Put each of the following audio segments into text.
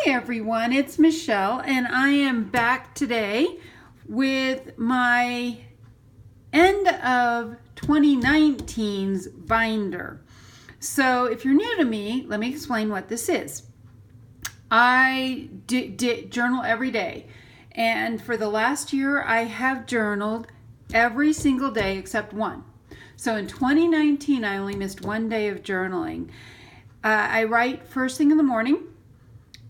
Hi everyone, it's Michelle and I am back today with my end of 2019's binder. So if you're new to me, let me explain what this is. I journal every day, and for the last year I have journaled every single day except one. So in 2019 I only missed one day of journaling. I write first thing in the morning.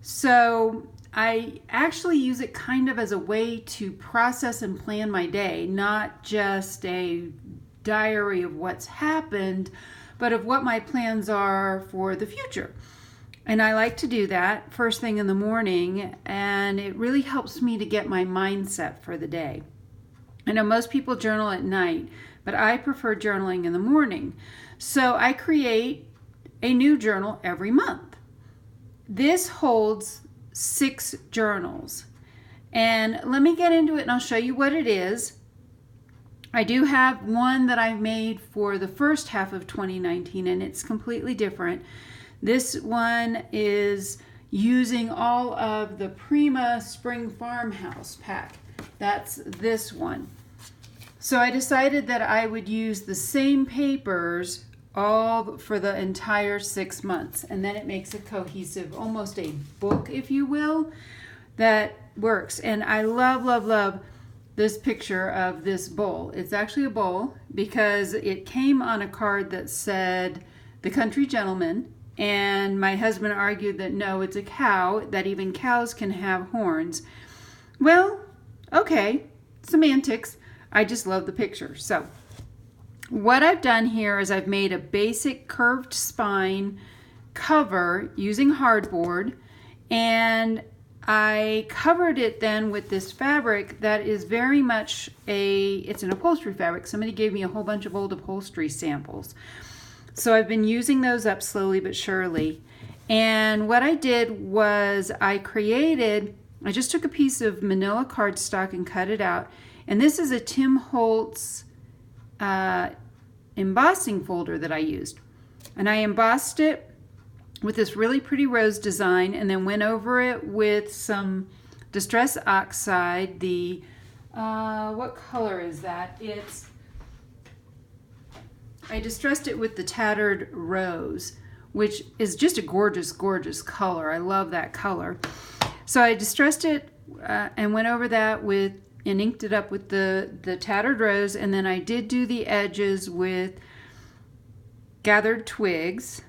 So I actually use it kind of as a way to process and plan my day, not just a diary of what's happened, but of what my plans are for the future. And I like to do that first thing in the morning, and it really helps me to get my mindset for the day. I know most people journal at night, but I prefer journaling in the morning. So I create a new journal every month. This holds 6 journals, and let me get into it and I'll show you what it is. I do have one that I made for the first half of 2019, and it's completely different. This one is using all of the Prima Spring Farmhouse pack. That's this one. So I decided that I would use the same papers all for the entire 6 months, and then it makes a cohesive, almost a book, if you will, that works. And I love this picture of this bowl. It's actually a bowl because it came on a card that said "The Country Gentleman," and my husband argued that no, it's a cow, that even cows can have horns. Well, okay, semantics. I just love the picture. So what I've done here is I've made a basic curved spine cover using hardboard, and I covered it then with this fabric that is very much it's an upholstery fabric. Somebody gave me a whole bunch of old upholstery samples. So I've been using those up slowly but surely. And what I did was I just took a piece of manila cardstock and cut it out. And this is a Tim Holtz embossing folder that I used, and I embossed it with this really pretty rose design, and then went over it with some Distress Oxide. The what color is that? I distressed it with the Tattered Rose, which is just a gorgeous color. I love that color. So I distressed it and went over that and inked it up with the Tattered Rose, and then I did do the edges with Gathered Twigs.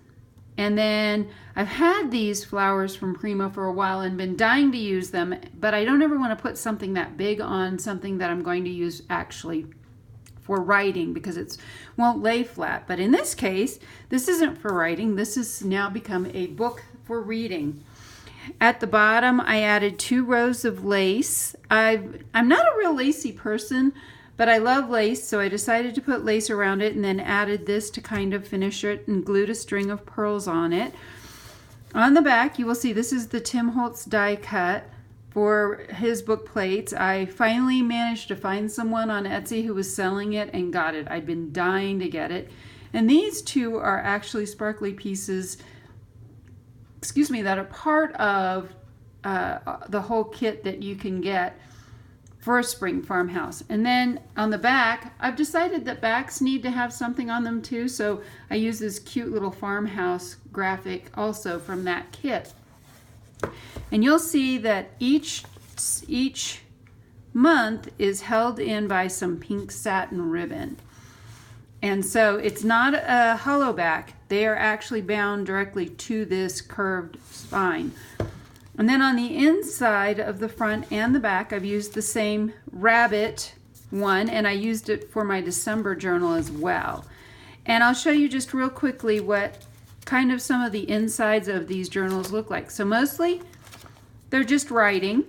And then I've had these flowers from Prima for a while and been dying to use them, but I don't ever want to put something that big on something that I'm going to use actually for writing, because it won't lay flat. But in this case, this isn't for writing. This has now become a book for reading. At the bottom, I added 2 rows of lace. I'm not a real lacy person, but I love lace, so I decided to put lace around it, and then added this to kind of finish it, and glued a string of pearls on it. On the back, you will see this is the Tim Holtz die cut for his book plates. I finally managed to find someone on Etsy who was selling it and got it. I'd been dying to get it. And these 2 are actually sparkly pieces, that are part of the whole kit that you can get for a spring farmhouse. And then on the back, I've decided that backs need to have something on them too, so I use this cute little farmhouse graphic also from that kit. And you'll see that each month is held in by some pink satin ribbon. And so it's not a hollow back. They are actually bound directly to this curved spine. And then on the inside of the front and the back, I've used the same rabbit one, and I used it for my December journal as well. And I'll show you just real quickly what kind of some of the insides of these journals look like. So mostly they're just writing,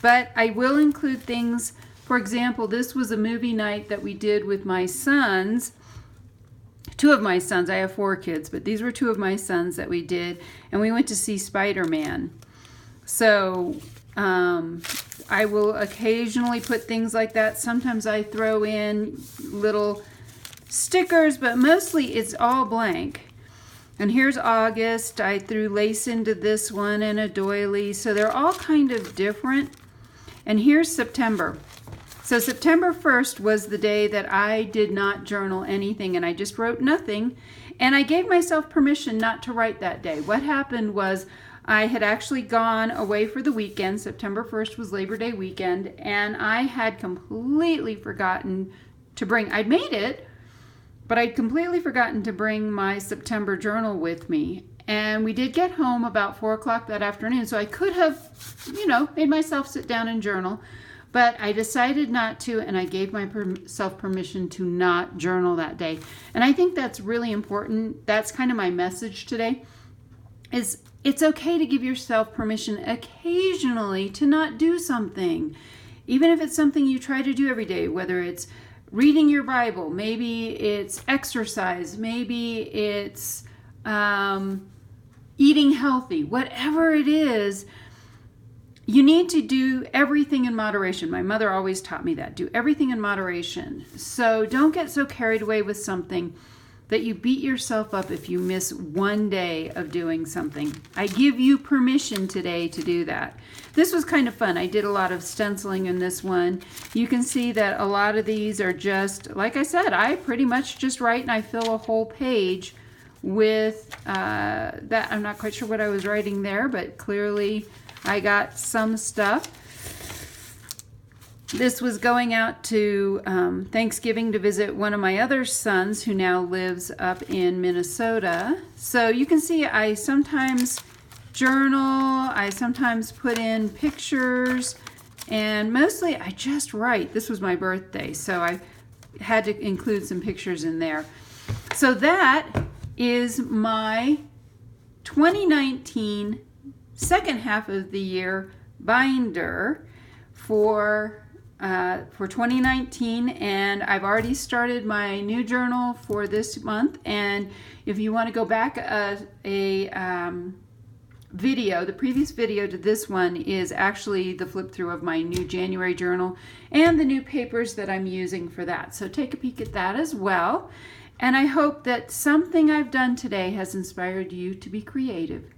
but I will include things. For example, this was a movie night that we did with my sons. 2 of my sons. I have 4 kids, but these were 2 of my sons that we did, and we went to see Spider-Man. So I will occasionally put things like that. Sometimes I throw in little stickers, but mostly it's all blank. And here's August. I threw lace into this one and a doily. So they're all kind of different. And here's September. So September 1st was the day that I did not journal anything, and I just wrote nothing. And I gave myself permission not to write that day. What happened was I had actually gone away for the weekend. September 1st was Labor Day weekend, and I had completely forgotten to bring, I'd made it, but I'd completely forgotten to bring my September journal with me. And we did get home about 4 o'clock that afternoon, so I could have, made myself sit down and journal. But I decided not to, and I gave myself permission to not journal that day. And I think that's really important. That's kind of my message today, is it's okay to give yourself permission occasionally to not do something. Even if it's something you try to do every day, whether it's reading your Bible, maybe it's exercise, maybe it's eating healthy, whatever it is. You need to do everything in moderation. My mother always taught me that. Do everything in moderation. So don't get so carried away with something that you beat yourself up if you miss one day of doing something. I give you permission today to do that. This was kind of fun. I did a lot of stenciling in this one. You can see that a lot of these are just, like I said, I pretty much just write and I fill a whole page with that. I'm not quite sure what I was writing there, but clearly I got some stuff. This was going out to Thanksgiving to visit one of my other sons who now lives up in Minnesota. So you can see I sometimes journal, I sometimes put in pictures, and mostly I just write. This was my birthday, so I had to include some pictures in there. So that is my 2019 second half of the year binder for 2019, and I've already started my new journal for this month. And if you want to go back video, the previous video to this one is actually the flip through of my new January journal and the new papers that I'm using for that. So take a peek at that as well. And I hope that something I've done today has inspired you to be creative.